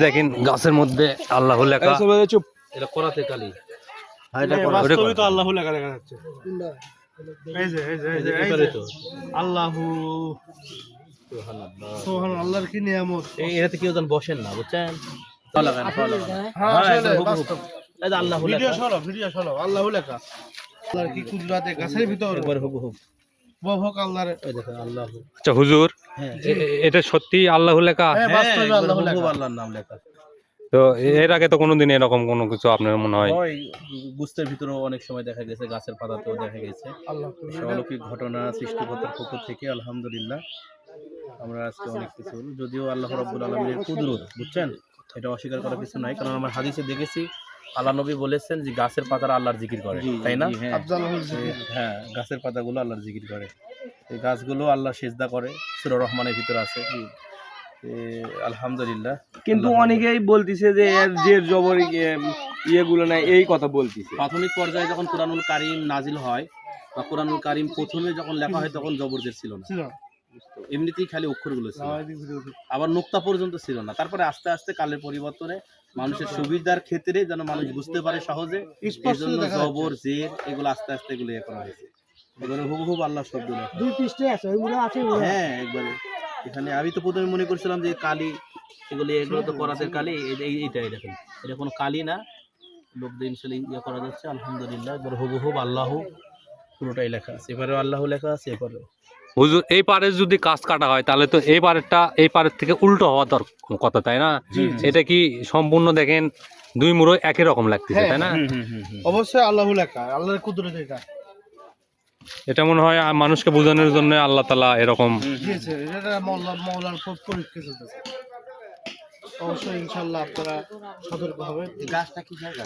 দেখেন গাছের মধ্যে আল্লাহ লেখা। চুপ। এটা করাতে কালি। বাস্তবে তো আল্লাহ লেখা দেখা যাচ্ছে। এই যে এবারে তো আল্লাহু সুবহানাল্লাহ। সুবহানাল্লাহ, আল্লাহর কি নিয়ামত। এটাতে কেউ যেন বসেন না, বুঝছেন? হ্যাঁ আসলে বাস্তব। এই যে আল্লাহু ভিডিও লেখা। সরো আল্লাহু লেখা। আল্লাহর কি কুদরতে গাছের ভিতর একবার হুবহু। বহক আল্লাহর। এই দেখেন আল্লাহু। আচ্ছা হুজুর, হ্যাঁ, এটা সত্যি আল্লাহ লেখা? হ্যাঁ বাস্তবে একবার আল্লাহু হুবহু লেখা। আল্লাহর নাম লেখা। তো এর আগে তো কোনোদিন এরকম কোনো কিছু আপনার মনে হয়? হয় বুঝতের ভিতরেও অনেক সময় দেখা গেছে, গাছের পাতাতেও দেখা গেছে। আল্লাহ অলৌকিক ঘটনা সৃষ্টিকর্তার পক্ষ থেকে আলহামদুলিল্লাহ আমরা আজকে অনেক কিছু, যদিও আল্লাহ রাব্বুল আলামিনের কুদরত, বুঝছেন, এটা অস্বীকার করার কিছু নাই। কারণ আমরা হাদিসে দেখেছি আল্লাহ নবী বলেছেন যে গাছের পাতারা আল্লাহর জিকির করে, তাই না? হ্যাঁ, গাছের পাতাগুলো আল্লাহর জিকির করে। এই গাছগুলো আল্লাহ সিজদা করে, সূরা রহমানের ভিতরে আছে। আলহামদুলিল্লাহ। কিন্তু অনেকেই বলতিছে যে এর জের জবর ইয়েগুলো নাই, এই কথা বলতিছে। প্রাথমিক পর্যায়ে যখন কুরআনুল কারীম নাজিল হয় বা কুরআনুল কারীম প্রথমে যখন লেখা হয় তখন জবর জের ছিল না, এমনিতেই খালি অক্ষরগুলো ছিল, আবার নোক্তা পর্যন্ত ছিল না। তারপরে আস্তে আস্তে কালের পরিবর্তনে মানুষের সুবিধার ক্ষেত্রে যেন মানুষ বুঝতে পারে সহজে, এই জন্য জবর জের এগুলো আস্তে আস্তে এগুলো ইয়ে করা হয়েছে। এবারে হুবহু আল্লাহ শব্দ লেখা। দুই পৃষ্ঠে আছে, ওইগুলো আছে। হ্যাঁ, একবারে এখানে আমি তো প্রথমে মনে করছিলাম যে কালি, এগুলো তো করাতের কালি, এইটাই দেখেন, এটা কোনো কালি না, লোক দিয়ে ইনশাল্লাহ ইয়ে করা যাচ্ছে। আলহামদুলিল্লাহ, এবার হুবহু আল্লাহ পুরোটাই লেখা আছে। এবারেও আল্লাহ লেখা আছে, এবারেও। হুজুর, এই পারে যদি কাজ কাটা হয় তাহলে তো এই পারেরটা এই পারের থেকে উল্টো হওয়া কথা, তাই না? এটা কি সম্পূর্ণ দেখেন দুই মুড়ো একই রকম লাগতেছে, তাই না? অবশ্যই আল্লাহু লেখা, আল্লাহর কুদরত এটা। এটা মনে হয় মানুষকে বোঝানোর জন্য আল্লাহ তাআলা এরকম দিয়েছে। এটা মওলার পরীক্ষা চলতেছে। অবশ্যই ইনশাআল্লাহ আপনারা সতর্ক হবেন। গাছটা কি গাছ?